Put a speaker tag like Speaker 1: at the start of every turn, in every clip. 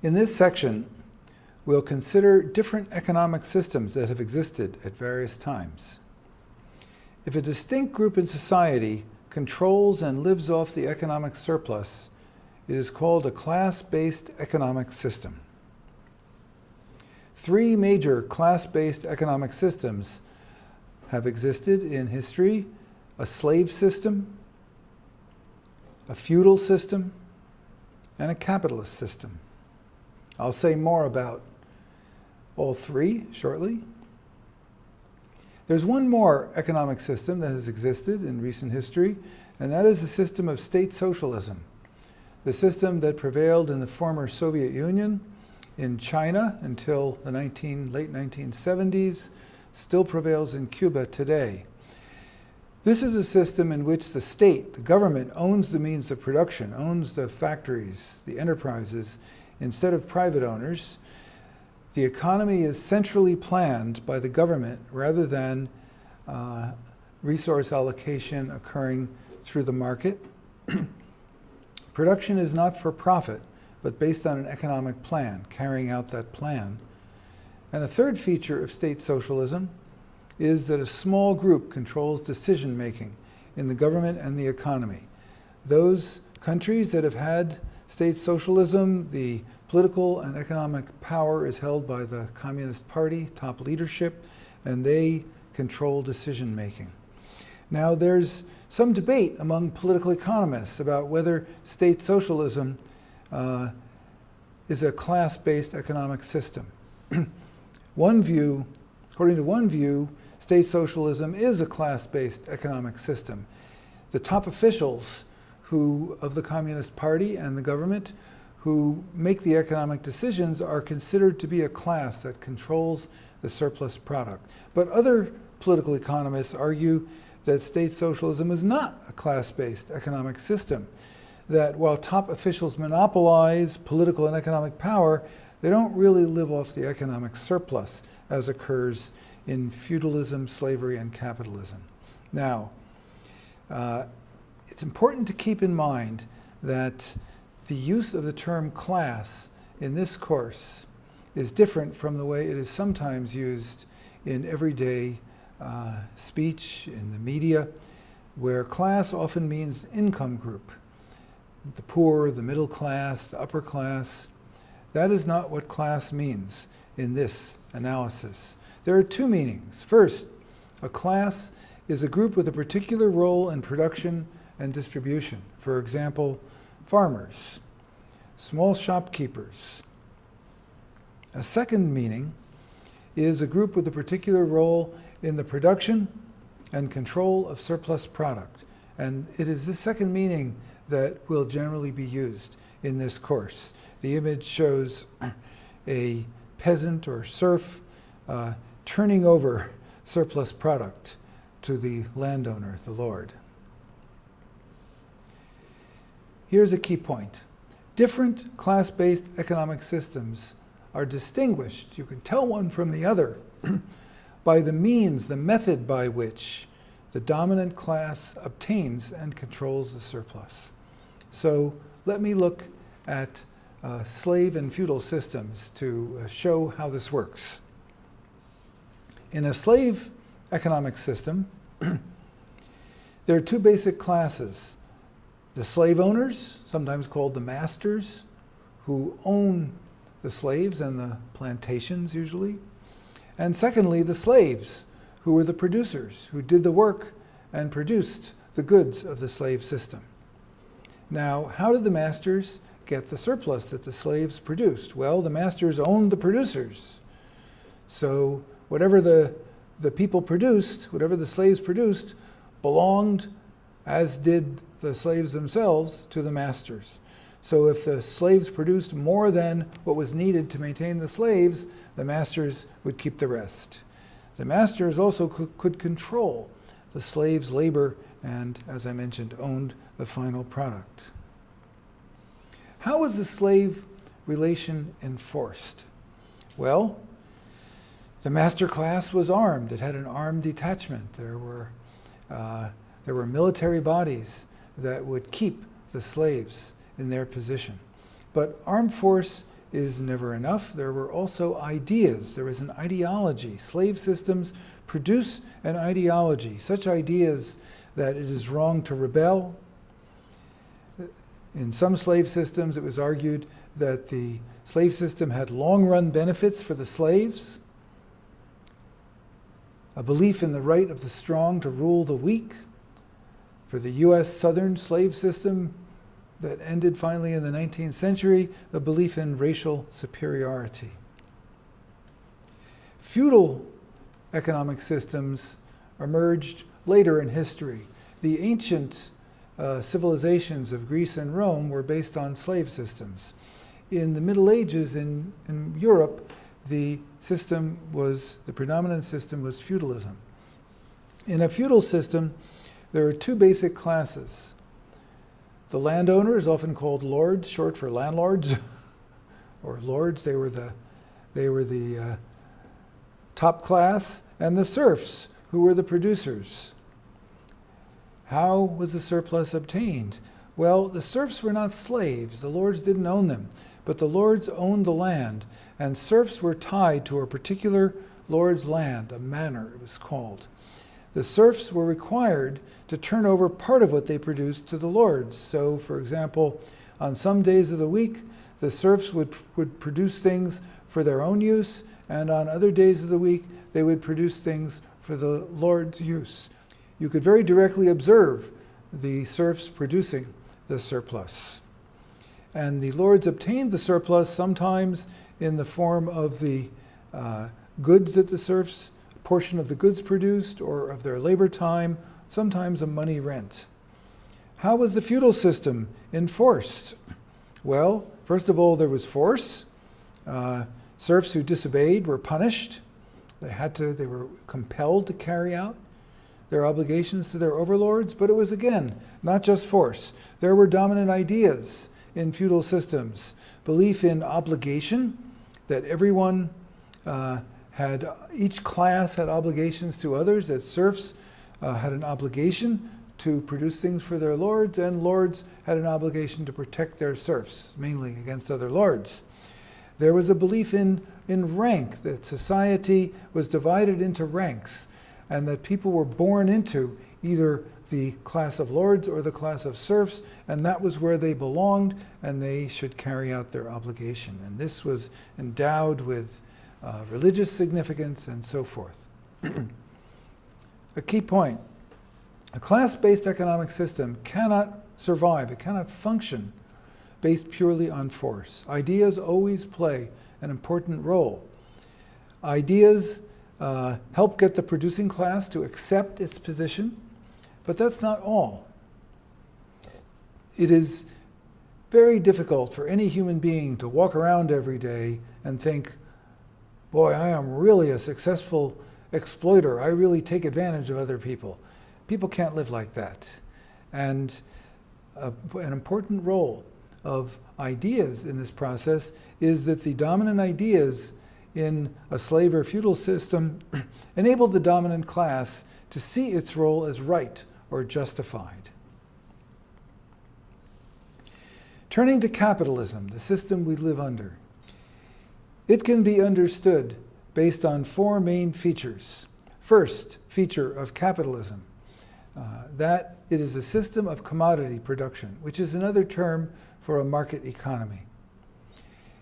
Speaker 1: In this section, we'll consider different economic systems that have existed at various times. If a distinct group in society controls and lives off the economic surplus, it is called a class-based economic system. Three major class-based economic systems have existed in history: a slave system, a feudal system, and a capitalist system. I'll say more about all three shortly. There's one more economic system that has existed in recent history, and that is the system of state socialism, the system that prevailed in the former Soviet Union, in China until the late 1970s, still prevails in Cuba today. This is a system in which the state, the government, owns the means of production, owns the factories, the enterprises, instead of private owners. The economy is centrally planned by the government rather than resource allocation occurring through the market. Production is not for profit, but based on an economic plan, carrying out that plan. And a third feature of state socialism is that a small group controls decision-making in the government and the economy. Those countries that have had state socialism, the political and economic power is held by the Communist Party, top leadership, and they control decision-making. Now, there's some debate among political economists about whether state socialism is a class-based economic system. According to one view, state socialism is a class-based economic system. The top officials of the Communist Party and the government who make the economic decisions are considered to be a class that controls the surplus product. But other political economists argue that state socialism is not a class-based economic system, that while top officials monopolize political and economic power, they don't really live off the economic surplus as occurs in feudalism, slavery, and capitalism. Now, it's important to keep in mind that the use of the term class in this course is different from the way it is sometimes used in everyday speech, in the media, where class often means income group. The poor, the middle class, the upper class. That is not what class means in this analysis. There are two meanings. First, a class is a group with a particular role in production and distribution. For example, farmers, small shopkeepers. A second meaning is a group with a particular role in the production and control of surplus product. And it is this second meaning that will generally be used in this course. The image shows a peasant or serf turning over surplus product to the landowner, the lord. Here's a key point. Different class-based economic systems are distinguished, you can tell one from the other, by the means, the method by which the dominant class obtains and controls the surplus. So let me look at slave and feudal systems to show how this works. In a slave economic system, there are two basic classes. The slave owners, sometimes called the masters, who own the slaves and the plantations usually. And secondly, the slaves, who were the producers, who did the work and produced the goods of the slave system. Now, how did the masters get the surplus that the slaves produced? Well, the masters owned the producers. So whatever the people produced, whatever the slaves produced, belonged, as did the slaves themselves, to the masters. So if the slaves produced more than what was needed to maintain the slaves, the masters would keep the rest. The masters also could control the slaves' labor and, as I mentioned, owned the final product. How was the slave relation enforced? Well, the master class was armed. It had an armed detachment. There were military bodies that would keep the slaves in their position. But armed force is never enough. There were also ideas. There was an ideology. Slave systems produce an ideology, such ideas that it is wrong to rebel. In some slave systems, it was argued that the slave system had long-run benefits for the slaves, a belief in the right of the strong to rule the weak. For the U.S. Southern slave system that ended finally in the 19th century, a belief in racial superiority. Feudal economic systems emerged later in history. The ancient civilizations of Greece and Rome were based on slave systems. In the Middle Ages in Europe, the predominant system was feudalism. In a feudal system, there are two basic classes. The landowners, often called lords, short for landlords, or lords, they were the top class, and the serfs, who were the producers. How was the surplus obtained? Well, the serfs were not slaves. The lords didn't own them, but the lords owned the land, and serfs were tied to a particular lord's land, a manor it was called. The serfs were required to turn over part of what they produced to the lords. So, for example, on some days of the week, the serfs would produce things for their own use, and on other days of the week, they would produce things for the lord's use. You could very directly observe the serfs producing the surplus. And the lords obtained the surplus sometimes in the form of the goods that the serfs, a portion of the goods produced, or of their labor time, sometimes a money rent. How was the feudal system enforced? Well, first of all, there was force. Serfs who disobeyed were punished. They were compelled to carry out their obligations to their overlords, but it was, again, not just force. There were dominant ideas in feudal systems. Belief in obligation, that everyone each class had obligations to others, that serfs had an obligation to produce things for their lords, and lords had an obligation to protect their serfs, mainly against other lords. There was a belief in rank, that society was divided into ranks, and that people were born into either the class of lords or the class of serfs, and that was where they belonged, and they should carry out their obligation. And this was endowed with religious significance and so forth. A key point: a class-based economic system cannot survive, it cannot function based purely on force. Ideas always play an important role. Ideas help get the producing class to accept its position, but that's not all. It is very difficult for any human being to walk around every day and think, boy, I am really a successful exploiter. I really take advantage of other people. People can't live like that. And an important role of ideas in this process is that the dominant ideas in a slave or feudal system enabled the dominant class to see its role as right or justified. Turning to capitalism, the system we live under, it can be understood based on four main features. First feature of capitalism, that it is a system of commodity production, which is another term for a market economy.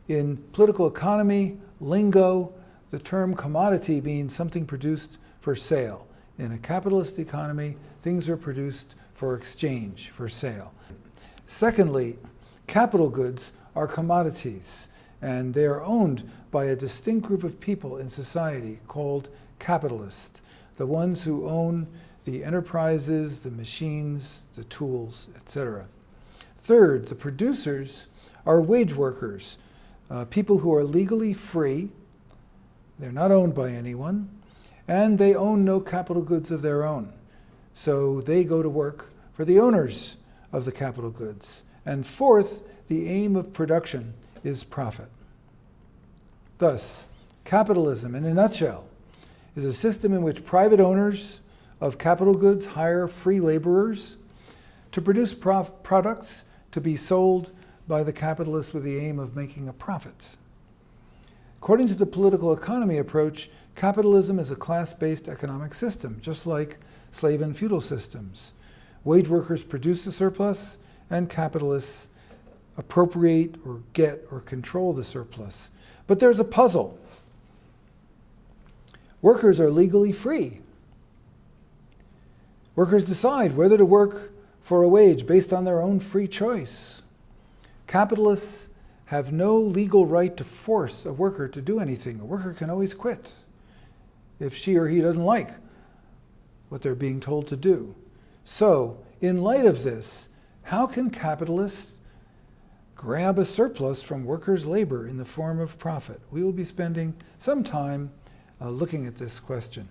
Speaker 1: In political economy lingo, the term commodity means something produced for sale. In a capitalist economy, things are produced for exchange, for sale. Secondly, capital goods are commodities, and they are owned by a distinct group of people in society called capitalists, the ones who own the enterprises, the machines, the tools, etc. Third, the producers are wage workers, people who are legally free. They're not owned by anyone, and they own no capital goods of their own. So they go to work for the owners of the capital goods. And fourth, the aim of production is profit. Thus, capitalism, in a nutshell, is a system in which private owners of capital goods hire free laborers to produce products to be sold by the capitalist with the aim of making a profit. According to the political economy approach, capitalism is a class-based economic system, just like slave and feudal systems. Wage workers produce the surplus, and capitalists appropriate or get or control the surplus. But there's a puzzle. Workers are legally free. Workers decide whether to work for a wage based on their own free choice. Capitalists have no legal right to force a worker to do anything. A worker can always quit if she or he doesn't like what they're being told to do. So, in light of this, how can capitalists grab a surplus from workers' labor in the form of profit? We will be spending some time looking at this question.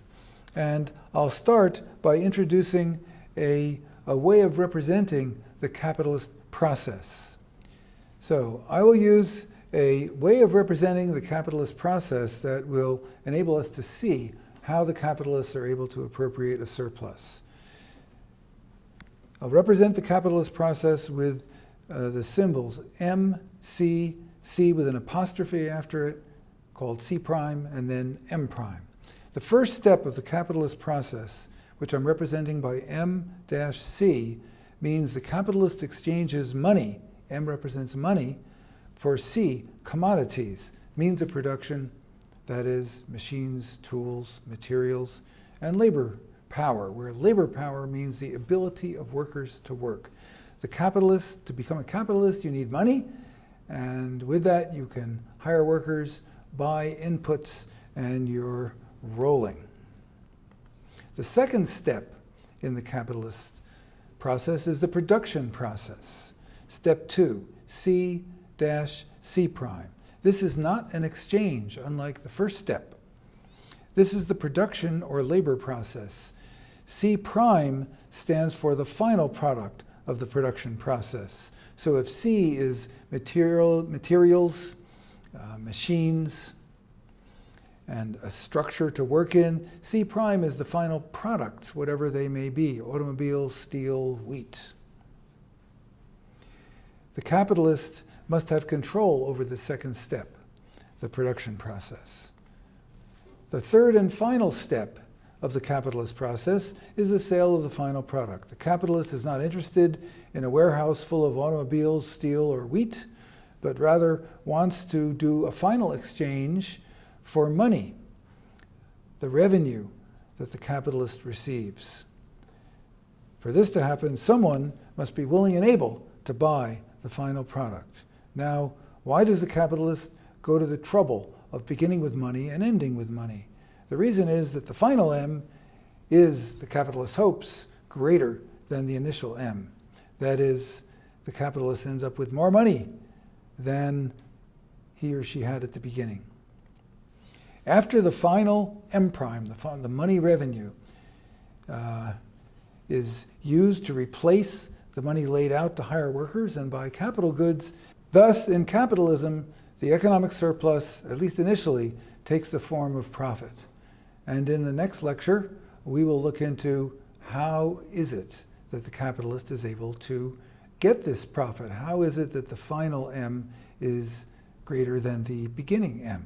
Speaker 1: And I'll start by introducing a way of representing the capitalist process. So I will use a way of representing the capitalist process that will enable us to see how the capitalists are able to appropriate a surplus. I'll represent the capitalist process with the symbols M, C, C with an apostrophe after it, called C prime, and then M prime. The first step of the capitalist process, which I'm representing by M-C, means the capitalist exchanges money, M represents money, for C, commodities, means of production, that is, machines, tools, materials, and labor power, where labor power means the ability of workers to work. The capitalist, to become a capitalist, you need money, and with that you can hire workers, buy inputs, and you're rolling. The second step in the capitalist process is the production process. Step 2, C-C prime. This is not an exchange, unlike the first step. This is the production or labor process. C prime stands for the final product of the production process. So if C is materials, machines, and a structure to work in, C prime is the final products, whatever they may be, automobiles, steel, wheat. The capitalist must have control over the second step, the production process. The third and final step of the capitalist process is the sale of the final product. The capitalist is not interested in a warehouse full of automobiles, steel, or wheat, but rather wants to do a final exchange for money, the revenue that the capitalist receives. For this to happen, someone must be willing and able to buy the final product. Now, why does the capitalist go to the trouble of beginning with money and ending with money? The reason is that the final M is, the capitalist hopes, greater than the initial M. That is, the capitalist ends up with more money than he or she had at the beginning. After the final M prime, the money revenue, is used to replace the money laid out to hire workers and buy capital goods. Thus, in capitalism, the economic surplus, at least initially, takes the form of profit. And in the next lecture, we will look into how is it that the capitalist is able to get this profit? How is it that the final M is greater than the beginning M?